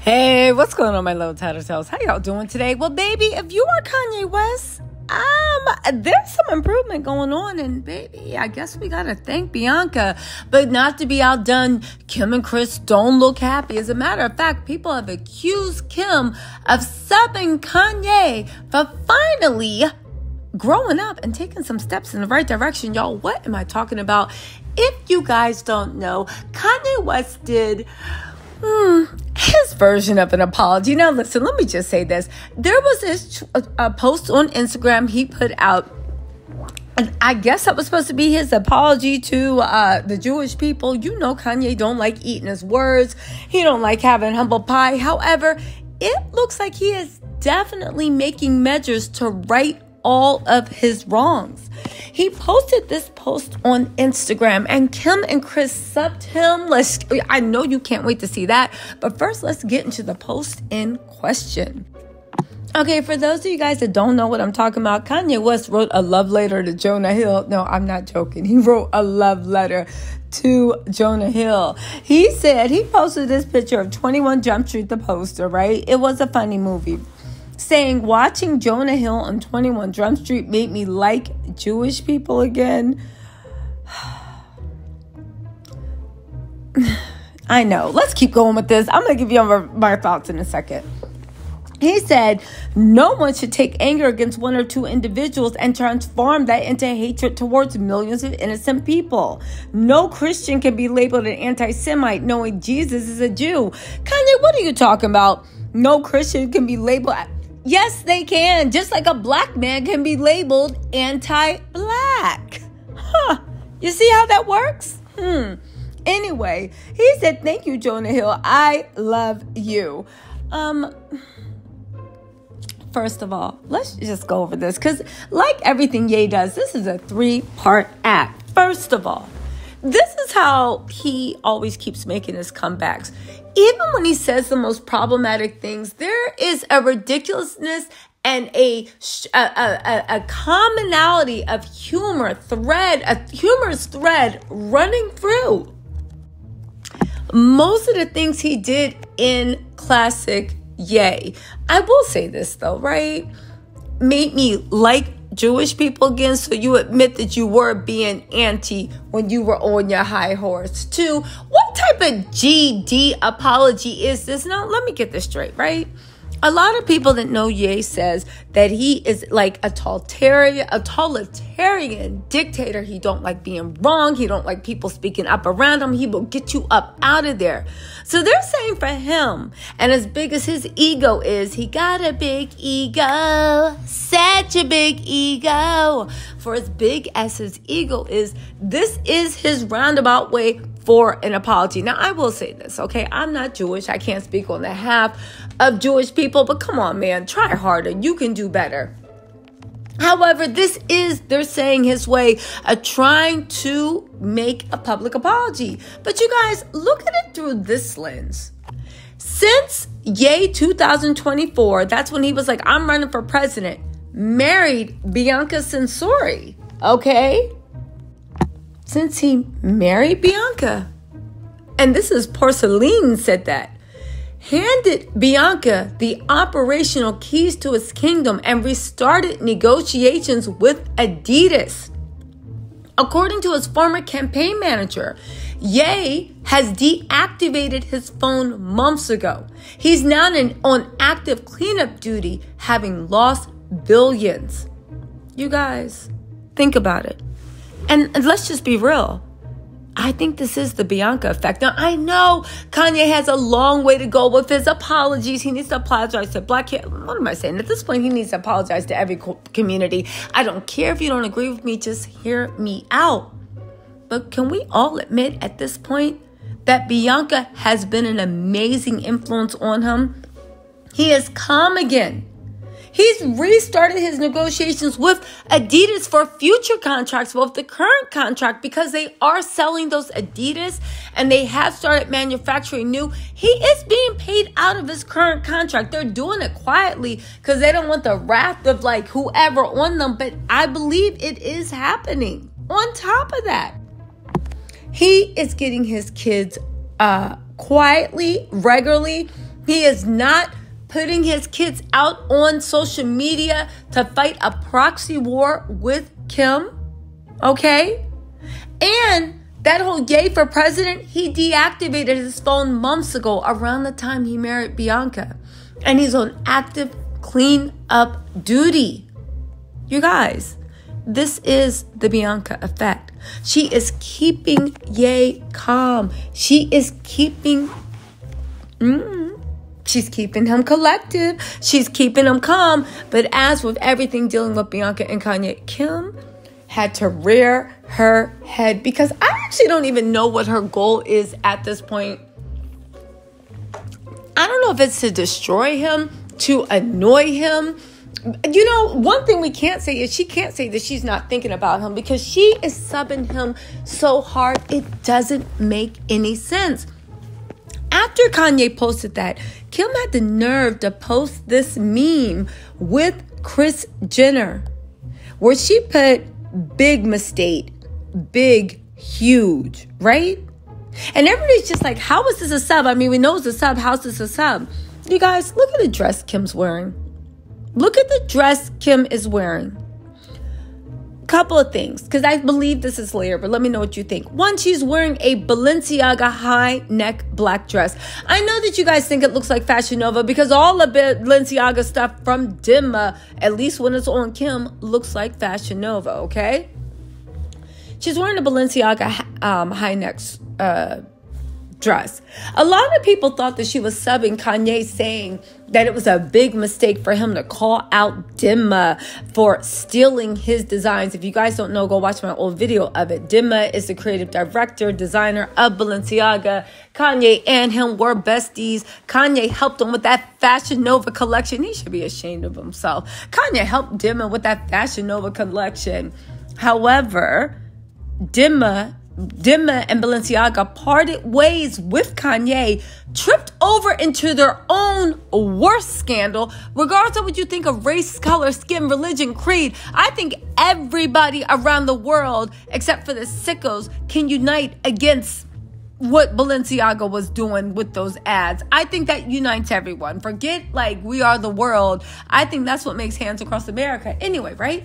Hey, what's going on, my little TisaTellss? How y'all doing today? Well, baby, if you are Kanye West, there's some improvement going on, and baby, I guess we gotta thank Bianca. But not to be outdone, Kim and Kris don't look happy. As a matter of fact, people have accused Kim of subbing Kanye for finally growing up and taking some steps in the right direction. Y'all, what am I talking about? If you guys don't know, Kanye West did his version of an apology. Now, listen, let me just say this. There was this post on Instagram he put out, and I guess that was supposed to be his apology to the Jewish people. You know, Kanye don't like eating his words. He don't like having humble pie. However, it looks like he is definitely making measures to right all of his wrongs. He posted this post on Instagram, and Kim and Kris subbed him. I know you can't wait to see that, but first let's get into the post in question. Okay, for those of you guys that don't know what I'm talking about, Kanye West wrote a love letter to Jonah Hill. No, I'm not joking. He wrote a love letter to Jonah Hill. He said, he posted this picture of 21 Jump Street, the poster, right? It was a funny movie, saying, watching Jonah Hill on 21 Jump Street made me like Jewish people again. I know. Let's keep going with this. I'm going to give you my thoughts in a second. He said, no one should take anger against one or two individuals and transform that into hatred towards millions of innocent people. No Christian can be labeled an anti-Semite knowing Jesus is a Jew. Kanye, what are you talking about? No Christian can be labeled... Yes, they can. Just like a black man can be labeled anti-black. You see how that works? Anyway, he said, thank you, Jonah Hill. I love you. First of all, let's just go over this, because like everything Ye does, this is a 3-part act. First of all, this is how he always keeps making his comebacks. Even when he says the most problematic things, there is a ridiculousness and a commonality of humorous thread running through most of the things he did in classic Ye. I will say this though, right? Made me like Jewish people again, so you admit that you were being anti when you were on your high horse. 2, what type of GD apology is this? Now, let me get this straight, right? A lot of people that know Ye says that he is like a totalitarian dictator. He don't like being wrong. He don't like people speaking up around him. He will get you up out of there. So they're saying for him, and as big as his ego is, he got a big ego, such a big ego. For as big as his ego is, this is his roundabout way for an apology. Now, I will say this, okay? I'm not Jewish. I can't speak on behalf of Jewish people, but come on, man, try harder. You can do better. However, this is, they're saying, his way of trying to make a public apology. But you guys, look at it through this lens. Since Ye 2024, that's when he was like, I'm running for president, married Bianca Censori, okay? Since he married Bianca, and this is Porcelain said that, handed Bianca the operational keys to his kingdom and restarted negotiations with Adidas. According to his former campaign manager, Ye has deactivated his phone months ago. He's now on active cleanup duty, having lost billions. You guys, think about it. And let's just be real. I think this is the Bianca effect. Now, I know Kanye has a long way to go with his apologies. He needs to apologize to black kids. What am I saying? At this point, he needs to apologize to every community. I don't care if you don't agree with me. Just hear me out. But can we all admit at this point that Bianca has been an amazing influence on him? He is calm again. He's restarted his negotiations with Adidas for future contracts, both the current contract, because they are selling those Adidas and they have started manufacturing new. He is being paid out of his current contract. They're doing it quietly because they don't want the wrath of like whoever on them. But I believe it is happening. On top of that, he is getting his kids quietly, regularly He is not putting his kids out on social media to fight a proxy war with Kim. Okay? And that whole yay for president, he deactivated his phone months ago around the time he married Bianca. And he's on active clean-up duty. You guys, this is the Bianca effect. She is keeping Ye calm. She is keeping... She's keeping him collective. She's keeping him calm. But as with everything dealing with Bianca and Kanye, Kim had to rear her head, because I actually don't even know what her goal is at this point. I don't know if it's to destroy him, to annoy him. You know, one thing we can't say is she can't say that she's not thinking about him, because she is subbing him so hard it doesn't make any sense. After Kanye posted that, Kim had the nerve to post this meme with Kris Jenner, where she put big mistake, big, huge, right? And everybody's just like, how is this a sub? I mean, we know it's a sub. How's this a sub? You guys, look at the dress Kim's wearing. Look at the dress Kim is wearing. Couple of things, because I believe this is layered, but let me know what you think. One, she's wearing a Balenciaga high neck black dress. I know that you guys think it looks like Fashion Nova, because all the Balenciaga stuff from Dimma, at least when it's on Kim, looks like Fashion Nova, okay? She's wearing a Balenciaga high neck dress. A lot of people thought that she was subbing Kanye, saying that it was a big mistake for him to call out Dimma for stealing his designs. If you guys don't know, go watch my old video of it. Dimma is the creative director, designer of Balenciaga. Kanye and him were besties. Kanye helped him with that Fashion Nova collection. He should be ashamed of himself. Kanye helped Dimma with that Fashion Nova collection. However, Dimma and Balenciaga parted ways with Kanye, tripped over into their own worst scandal. Regardless of what you think of race, color, skin, religion, creed, I think everybody around the world, except for the sickos, can unite against what Balenciaga was doing with those ads. I think that unites everyone. Forget like we are the world. I think that's what makes Hands Across America. Anyway, right?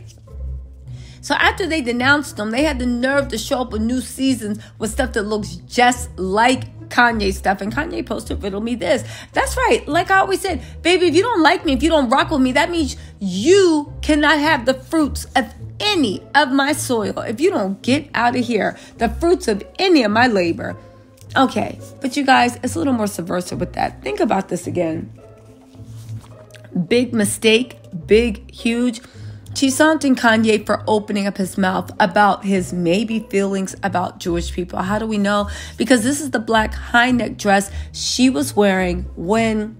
So after they denounced them, they had the nerve to show up with new seasons with stuff that looks just like Kanye stuff. And Kanye posted, riddle me this. That's right. Like I always said, baby, if you don't like me, if you don't rock with me, that means you cannot have the fruits of any of my soil. If you don't get out of here, the fruits of any of my labor. Okay, but you guys, it's a little more subversive with that. Think about this again. Big mistake, big, huge. She's taunting Kanye for opening up his mouth about his maybe feelings about Jewish people. How do we know? Because this is the black high neck dress she was wearing when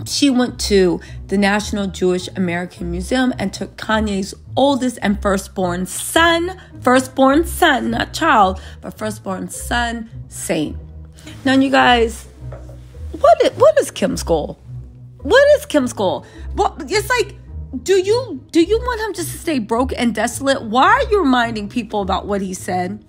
she went to the National Jewish American Museum and took Kanye's oldest and firstborn son, not child, but firstborn son, Saint. Now, you guys, what is Kim's goal? What is Kim's goal? Well, it's like, do you want him just to stay broke and desolate? Why are you reminding people about what he said?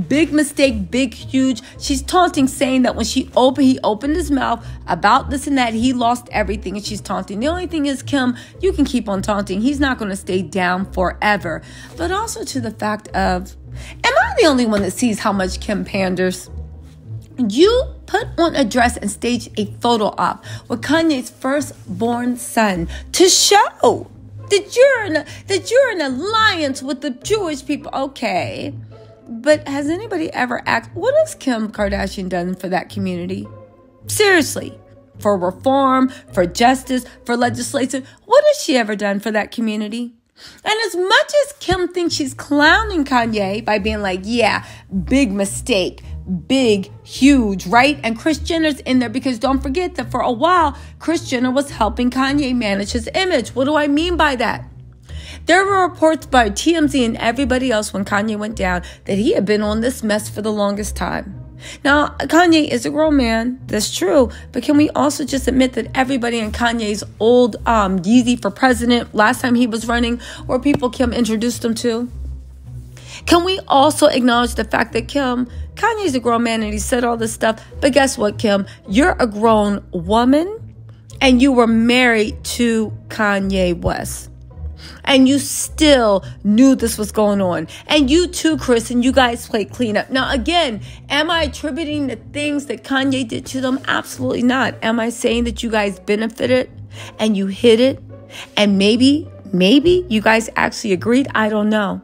Big mistake, big, huge. She's taunting, saying that when he opened his mouth about this and that, he lost everything, and she's taunting. The only thing is, Kim, you can keep on taunting. He's not going to stay down forever. But also to the fact of, am I the only one that sees how much Kim panders? You put on a dress and stage a photo op with Kanye's firstborn son to show that you're in alliance with the Jewish people. Okay, but has anybody ever asked, what has Kim Kardashian done for that community? Seriously, for reform, for justice, for legislation, what has she ever done for that community? And as much as Kim thinks she's clowning Kanye by being like, yeah, big mistake, big, huge, right? And Kris Jenner's in there, because don't forget that for a while, Kris Jenner was helping Kanye manage his image. What do I mean by that? There were reports by TMZ and everybody else when Kanye went down that he had been on this mess for the longest time. Now, Kanye is a grown man. That's true. But can we also just admit that everybody in Kanye's old Yeezy for president, last time he was running, or people Kim introduced him to, Can we also acknowledge the fact that Kanye's a grown man and he said all this stuff, but guess what, Kim? You're a grown woman and you were married to Kanye West. And you still knew this was going on. And you too, Kris, and you guys played cleanup. Now, again, am I attributing the things that Kanye did to them? Absolutely not. Am I saying that you guys benefited and you hid it? And maybe you guys actually agreed? I don't know.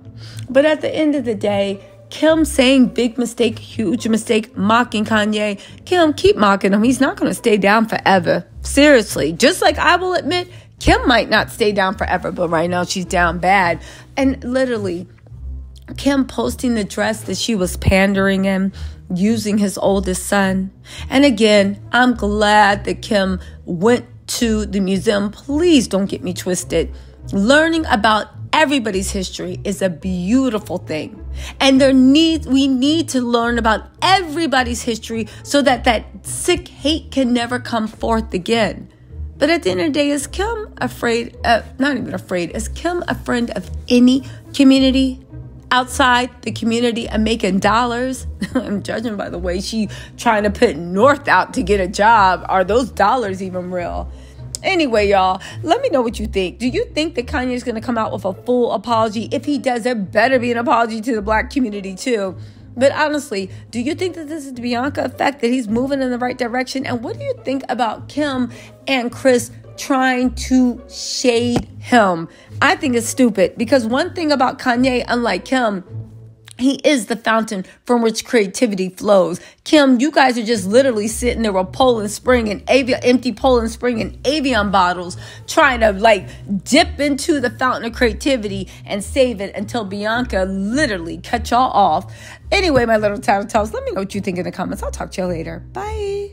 But at the end of the day, Kim saying big mistake, huge mistake, mocking Kanye. Kim, keep mocking him. He's not going to stay down forever. Seriously. Just like I will admit, Kim might not stay down forever, but right now she's down bad. And literally, Kim posting the dress that she was pandering in, using his oldest son. And again, I'm glad that Kim went to the museum. Please don't get me twisted. Learning about everybody's history is a beautiful thing. And we need to learn about everybody's history so that sick hate can never come forth again. But at the end of the day, is Kim afraid, not even afraid, is Kim a friend of any community outside the community and making dollars? I'm judging by the way she trying to put North out to get a job. Are those dollars even real? Anyway, y'all, let me know what you think. Do you think that Kanye is going to come out with a full apology? If he does, there better be an apology to the black community too. But honestly, do you think that this is the Bianca effect, that he's moving in the right direction? And what do you think about Kim and Kris trying to shade him? I think it's stupid because one thing about Kanye, unlike Kim, he is the fountain from which creativity flows. Kim, you guys are just literally sitting there with Poland Spring and empty Poland Spring and Avion bottles trying to dip into the fountain of creativity and save it until Bianca literally cut y'all off. Anyway, my little TisaTellss, let me know what you think in the comments. I'll talk to you later. Bye.